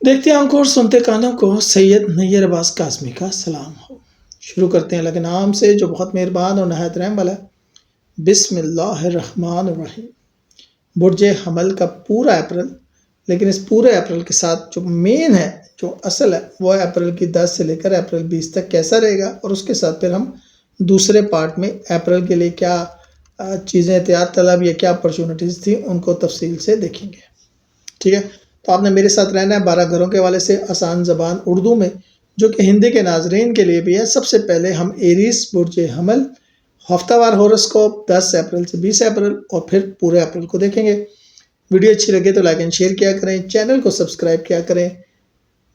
دیکھتے آنکھوں اور سنتے کانوں کو سید نیر عباس قاسمی کا سلام ہو۔ شروع کرتے ہیں اللہ کے نام سے جو بہت مہربان اور نہایت رحم والا ہے۔ بسم اللہ الرحمن الرحیم۔ برج حمل کا پورا اپریل، لیکن اس پورے اپریل کے ساتھ جو مین ہے، جو اصل ہے، وہ اپریل کی 10 سے لے کر اپریل 20 تک کیسا رہے گا، اور اس کے ساتھ پھر ہم دوسرے پارٹ میں اپریل کے لیے کیا چیزیں احتیاط طلب یا کیا اپرچونٹیز تھیں ان کو تفصیل سے دیکھیں گے۔ ٹھیک ہے، تو آپ نے میرے ساتھ رہنا ہے 12 گھروں کے حوالے سے آسان زبان اردو میں، جو کہ ہندی کے ناظرین کے لیے بھی ہے۔ سب سے پہلے ہم ایریس برج حمل ہفتہ وار ہوراسکوپ 10 اپریل سے 20 اپریل اور پھر پورے اپریل کو دیکھیں گے۔ ویڈیو اچھی لگے تو لائک اینڈ شیئر کیا کریں، چینل کو سبسکرائب کیا کریں۔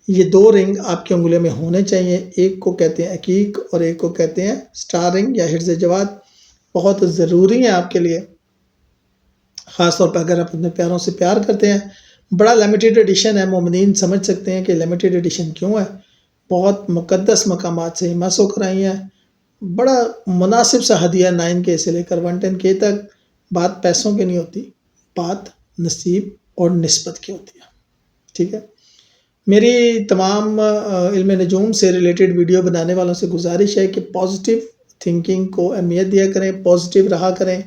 یہ 2 رنگ آپ کی انگلیوں میں ہونے چاہیے، ایک کو کہتے ہیں عقیق اور ایک کو کہتے ہیں سٹار رنگ یا حرز جواد۔ بہت ضروری ہیں آپ کے لیے، خاص طور پر اگر آپ اپنے پیاروں سے پیار کرتے ہیں۔ بڑا لیمیٹڈ ایڈیشن ہے، مومنین سمجھ سکتے ہیں کہ لیمیٹڈ ایڈیشن کیوں ہے۔ بہت مقدس مقامات سے ہمت ہو کر آئی ہیں، بڑا مناسب سا ہدیہ 9K سے لے کر 110K تک۔ بات پیسوں کی نہیں ہوتی، بات نصیب اور نسبت کی ہوتی ہے۔ ٹھیک ہے، میری تمام علم نجوم سے ریلیٹڈ ویڈیو بنانے والوں سے گزارش ہے کہ پازیٹیو تھنکنگ کو اہمیت دیا کریں، پازیٹیو رہا کریں۔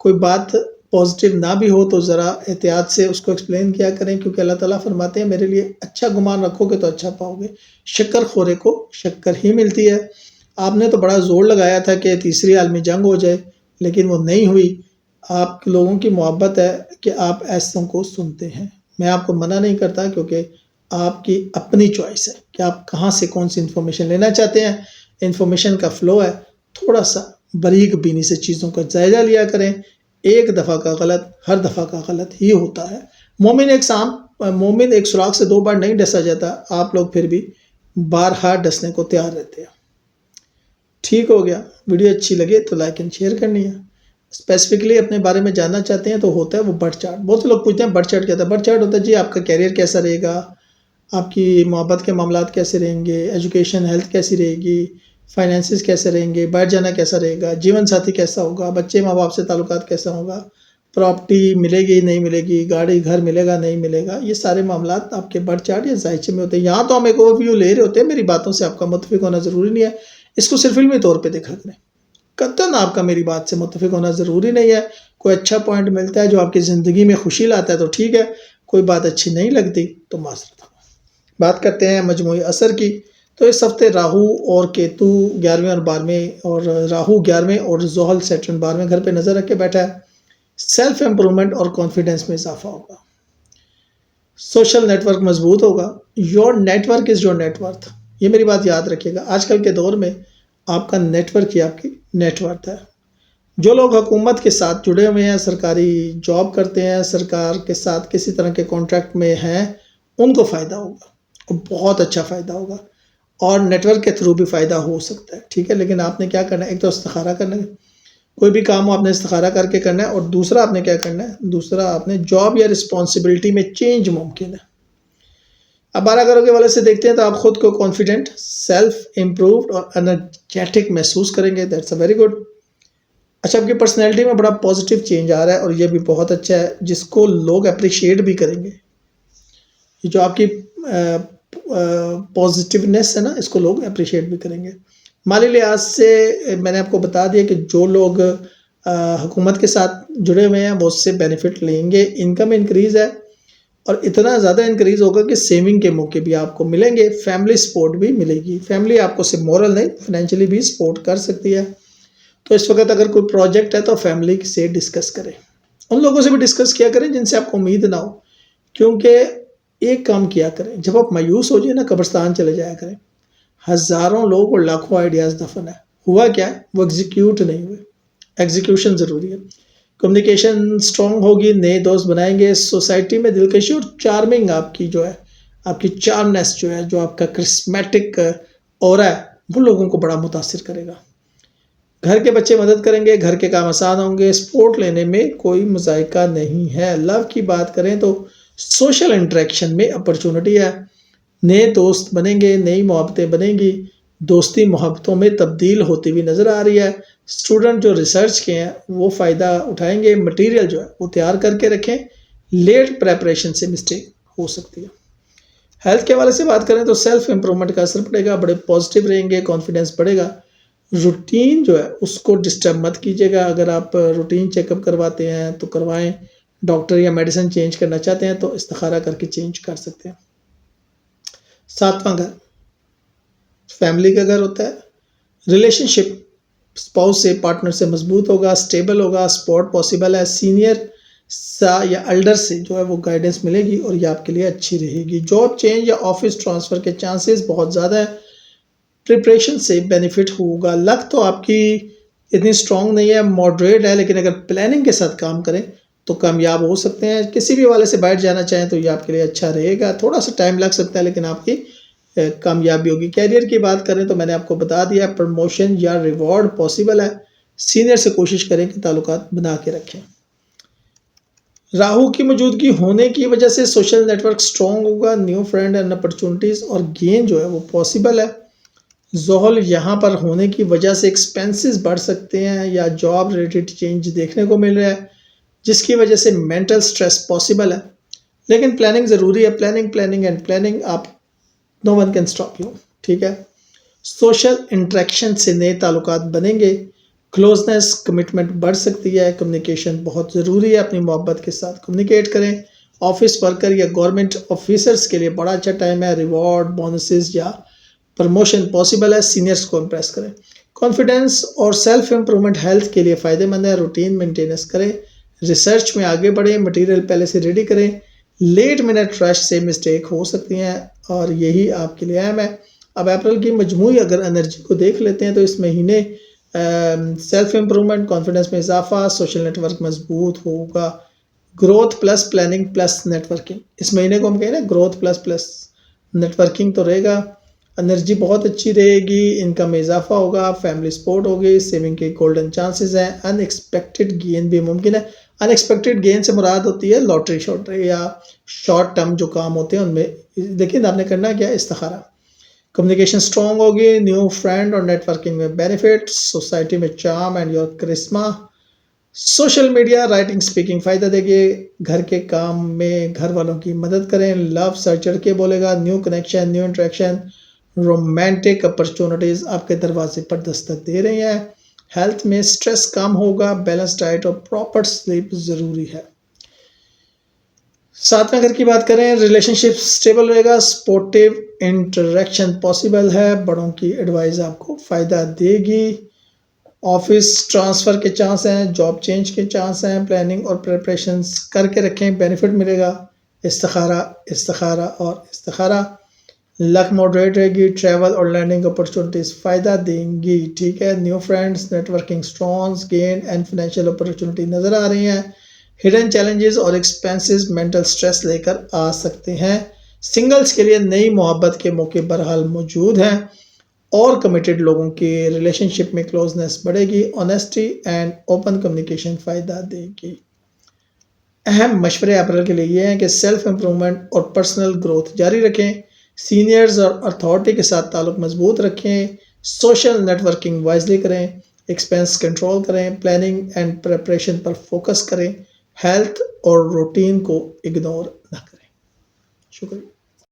کوئی بات پازیٹیو نہ بھی ہو تو ذرا احتیاط سے اس کو ایکسپلین کیا کریں، کیونکہ اللہ تعالیٰ فرماتے ہیں میرے لیے اچھا گمان رکھو گے تو اچھا پاؤ گے، شکر خورے کو شکر ہی ملتی ہے۔ آپ نے تو بڑا زور لگایا تھا کہ تیسری عالمی جنگ ہو جائے، لیکن وہ نہیں ہوئی۔ آپ لوگوں کی محبت ہے کہ آپ ایسوں کو سنتے ہیں۔ میں آپ کو منع نہیں کرتا، کیونکہ آپ کی اپنی چوائس ہے کہ آپ کہاں سے کون سی انفارمیشن لینا چاہتے ہیں۔ انفارمیشن کا فلو ہے، تھوڑا سا باریک بینی سے چیزوں کا جائزہ لیا کریں۔ ایک دفعہ کا غلط ہر دفعہ کا غلط ہی ہوتا ہے۔ مومن ایک سوراخ سے 2 بار نہیں ڈسا جاتا، آپ لوگ پھر بھی بارہا ڈسنے کو تیار رہتے ہیں۔ ٹھیک ہو گیا، ویڈیو اچھی لگے تو لائک اینڈ شیئر کرنی ہے۔ اسپیسیفکلی اپنے بارے میں جاننا چاہتے ہیں تو ہوتا ہے وہ برتھ چارٹ۔ بہت سے لوگ پوچھتے ہیں برتھ چارٹ کیا ہوتا ہے۔ برتھ چارٹ ہوتا ہے جی آپ کا کیریئر کیسا رہے گا، آپ کی محبت کے معاملات کیسے رہیں گے، ایجوکیشن ہیلتھ کیسی رہے گی، فائنینسز کیسے رہیں گے، باہر جانا کیسا رہے گا، جیون ساتھی کیسا ہوگا، بچے ماں باپ سے تعلقات کیسا ہوگا، پراپرٹی ملے گی نہیں ملے گی، گاڑی گھر ملے گا نہیں ملے گا۔ یہ سارے معاملات آپ کے برتھ چارٹ یا ذائچے میں ہوتے ہیں۔ یہاں تو ہم ایک اوور ویو لے رہے ہوتے ہیں، میری باتوں سے آپ کا متفق ہونا ضروری نہیں ہے، اس کو صرف علمی طور پہ دیکھا کریں۔ قطعاً آپ کا میری بات سے متفق ہونا ضروری نہیں ہے۔ کوئی اچھا پوائنٹ ملتا ہے جو آپ کی زندگی میں خوشی لاتا ہے تو ٹھیک ہے، کوئی بات اچھی نہیں لگتی تو معذرت۔ بات کرتے ہیں مجموعی اثر کی، تو اس ہفتے راہو اور کیتو 11ویں اور 12ویں، اور راہو 11ویں اور زحل سیٹرن 12ویں گھر پہ نظر رکھ کے بیٹھا ہے۔ سیلف امپرومنٹ اور کانفیڈنس میں اضافہ ہوگا، سوشل نیٹ ورک مضبوط ہوگا۔ Your network is your net worth, یہ میری بات یاد رکھیے گا۔ آج کل کے دور میں آپ کا نیٹ ورک ہی آپ کی نیٹ ورتھ ہے۔ جو لوگ حکومت کے ساتھ جڑے ہوئے ہیں، سرکاری جاب کرتے ہیں، سرکار کے ساتھ کسی طرح کے کانٹریکٹ میں ہیں، ان کو فائدہ ہوگا اور بہت اچھا فائدہ ہوگا، اور نیٹ ورک کے تھرو بھی فائدہ ہو سکتا ہے۔ ٹھیک ہے، لیکن آپ نے کیا کرنا ہے، ایک تو استخارہ کرنا ہے، کوئی بھی کام ہو آپ نے استخارہ کر کے کرنا ہے، اور دوسرا آپ نے کیا کرنا ہے، دوسرا آپ نے جاب یا رسپانسبلٹی میں چینج ممکن ہے۔ اب 12 گھروں کے والے سے دیکھتے ہیں تو آپ خود کو کانفیڈنٹ، سیلف امپرووڈ اور انرجیٹک محسوس کریں گے۔ That's a very good. اچھا، آپ کی پرسنالٹی میں بڑا پازیٹیو چینج آ رہا ہے، اور یہ بھی بہت اچھا ہے، جس کو لوگ اپریشیٹ بھی کریں گے۔ یہ جو آپ کی پازیٹیونیس ہے نا، اس کو لوگ اپریشیٹ بھی کریں گے۔ مالی لحاظ سے میں نے آپ کو بتا دیا کہ جو لوگ حکومت کے ساتھ جڑے ہوئے ہیں وہ اس سے بینیفٹ لیں گے۔ انکم انکریز ہے، اور اتنا زیادہ انکریز ہوگا کہ سیونگ کے موقع بھی آپ کو ملیں گے، فیملی سپورٹ بھی ملے گی۔ فیملی آپ کو صرف مورل نہیں، فائنینشلی بھی سپورٹ کر سکتی ہے۔ تو اس وقت اگر کوئی پروجیکٹ ہے تو فیملی سے ڈسکس کریں، ان لوگوں سے بھی ڈسکس کیا کریں جن سے آپ کو امید نہ ہو، کیونکہ ایک کام کیا کریں، جب آپ مایوس ہو جائیں نا، قبرستان چلے جایا کریں۔ ہزاروں لوگ اور لاکھوں آئیڈیاز دفن ہے، ہوا کیا ہے، وہ ایگزیکیوٹ نہیں ہوئے۔ ایگزیکیوشن ضروری ہے۔ کمیونیکیشن سٹرونگ ہوگی، نئے دوست بنائیں گے، سوسائٹی میں دلکشی اور چارمنگ آپ کی جو ہے، آپ کی چارمنیس جو ہے، جو آپ کا کرسمیٹک اورا ہے، وہ لوگوں کو بڑا متاثر کرے گا۔ گھر کے بچے مدد کریں گے، گھر کے کام آسان ہوں گے، سپورٹ لینے میں کوئی مذائقہ نہیں ہے۔ لو کی بات کریں تو سوشل انٹریکشن میں اپرچونٹی ہے، نئے دوست بنیں گے، نئی محبتیں بنیں گی، دوستی محبتوں میں تبدیل ہوتی ہوئی نظر آ رہی ہے۔ اسٹوڈنٹ جو ریسرچ کے ہیں وہ فائدہ اٹھائیں گے، مٹیریل جو ہے وہ تیار کر کے رکھیں، لیٹ پریپریشن سے مسٹیک ہو سکتی ہے۔ ہیلتھ کے حوالے سے بات کریں تو سیلف امپرومنٹ کا اثر پڑے گا، بڑے پازیٹیو رہیں گے، کانفیڈنس بڑھے گا۔ روٹین جو ہے اس کو ڈسٹرب مت کیجیے گا، اگر آپ روٹین چیک اپ کرواتے ہیں تو کروائیں، ڈاکٹر یا میڈیسن چینج کرنا چاہتے ہیں تو استخارہ کر کے چینج کر سکتے ہیں۔ ساتواں گھر فیملی کا گھر ہوتا ہے، ریلیشن شپ اسپاؤس سے، پارٹنر سے مضبوط ہوگا، سٹیبل ہوگا، سپورٹ پاسبل ہے، سینئر یا الڈر سے جو ہے وہ گائیڈنس ملے گی اور یہ آپ کے لیے اچھی رہے گی۔ جاب چینج یا آفس ٹرانسفر کے چانسز بہت زیادہ ہے، پریپریشن سے بینیفٹ ہوگا۔ لک تو آپ کی اتنی اسٹرانگ نہیں ہے، ماڈریٹ ہے، لیکن اگر پلاننگ کے ساتھ کام کریں تو کامیاب ہو سکتے ہیں۔ کسی بھی حوالے سے بیٹھ جانا چاہیں تو یہ آپ کے لیے اچھا رہے گا، تھوڑا سا ٹائم لگ سکتا ہے لیکن آپ کی کامیابی ہوگی۔ کیریئر کی بات کریں تو میں نے آپ کو بتا دیا، پروموشن یا ریوارڈ پاسبل ہے، سینئر سے کوشش کریں کہ تعلقات بنا کے رکھیں۔ راہو کی موجودگی ہونے کی وجہ سے سوشل نیٹ ورک اسٹرانگ ہوگا، نیو فرینڈ اینڈ اپرچونٹیز اور گین جو ہے وہ پاسبل ہے۔ زحل یہاں پر ہونے کی وجہ سے ایکسپینسز بڑھ سکتے ہیں یا جاب ریلیٹڈ چینج دیکھنے کو مل رہا ہے، جس کی وجہ سے مینٹل سٹریس پاسبل ہے، لیکن پلاننگ ضروری ہے۔ پلاننگ اینڈ پلاننگ، آپ نو ون کین اسٹاپ یو، ٹھیک ہے۔ سوشل انٹریکشن سے نئے تعلقات بنیں گے، کلوزنس کمٹمنٹ بڑھ سکتی ہے، کمیونیکیشن بہت ضروری ہے، اپنی محبت کے ساتھ کمیونیکیٹ کریں۔ آفس ورکر یا گورنمنٹ آفیسرز کے لیے بڑا اچھا ٹائم ہے، ریوارڈ بونسز یا پروموشن پاسبل ہے، سینئرز کو امپریس کریں۔ کانفیڈنس اور سیلف امپرومنٹ ہیلتھ کے لیے فائدہ مند ہے، روٹین مینٹیننس کریں، ریسرچ میں آگے بڑھیں، مٹیریل پہلے سے ریڈی کریں۔ لیٹ منٹ رش سے مسٹیک ہو سکتی ہیں اور یہی آپ کے لیے اہم ہے۔ اب اپریل کی مجموعی اگر انرجی کو دیکھ لیتے ہیں تو اس مہینے سیلف امپرومنٹ، کانفیڈنس میں اضافہ، سوشل نیٹ ورک مضبوط ہوگا، growth plus planning plus networking. اس مہینے کو ہم کہیں نا گروتھ پلس نیٹ ورکنگ تو رہے گا، انرجی بہت اچھی رہے گی، انکم میں اضافہ ہوگا، فیملی سپورٹ ہوگی، سیونگ کے گولڈن چانسز ہیں، ان ایکسپیکٹڈ گین بھی ممکن ہے۔ ان ایکسپیکٹڈ گین سے مراد ہوتی ہے لاٹری شاٹری یا شارٹ ٹرم جو کام ہوتے ہیں ان میں۔ دیکھیں آپ نے کرنا کیا، استخارہ۔ کمیونیکیشن اسٹرانگ ہوگی، نیو فرینڈ اور نیٹ ورکنگ میں بینیفٹ، سوسائٹی میں charm and your charisma. Social media, writing speaking فائدہ دے گی، گھر کے کام میں گھر والوں کی مدد کریں، لو سرچڑ کے بولے گا، new connection, new interaction, romantic opportunities آپ کے دروازے پر دستک دے رہی ہیں۔ ہیلتھ میں سٹریس کم ہوگا، بیلنس ڈائٹ اور پراپر سلیپ ضروری ہے۔ ساتویں گھر کی بات کریں، ریلیشن شپ سٹیبل رہے گا، سپورٹیو انٹریکشن پاسبل ہے، بڑوں کی ایڈوائز آپ کو فائدہ دے گی۔ آفس ٹرانسفر کے چانس ہیں، جاب چینج کے چانس ہیں، پلاننگ اور پریپریشنز کر کے رکھیں، بینیفٹ ملے گا۔ استخارہ اور استخارہ، لک ماڈریٹ رہے گی، ٹریول اور لینڈنگ اپرچونٹیز فائدہ دیں گی، ٹھیک ہے۔ New friends, networking strong, gain and financial opportunity نظر آ رہی ہیں۔ ہڈن چیلنجز اور ایکسپینسز مینٹل سٹریس لے کر آ سکتے ہیں۔ سنگلز کے لیے نئی محبت کے موقع بہرحال موجود ہیں اور کمیٹڈ لوگوں کی ریلیشن شپ میں کلوزنس بڑھے گی، آنیسٹی اینڈ اوپن کمیونیکیشن فائدہ دے گی۔ اہم مشورے اپریل کے لیے یہ ہیں کہ سیلف امپرومنٹ اور پرسنل گروتھ جاری رکھیں، سینئرز اور اتھارٹی کے ساتھ تعلق مضبوط رکھیں، سوشل نیٹ ورکنگ وائزلی کریں، ایکسپینس کنٹرول کریں، planning and preparation per focus کریں، ہیلتھ اور روٹین کو اگنور نہ کریں۔ شکریہ۔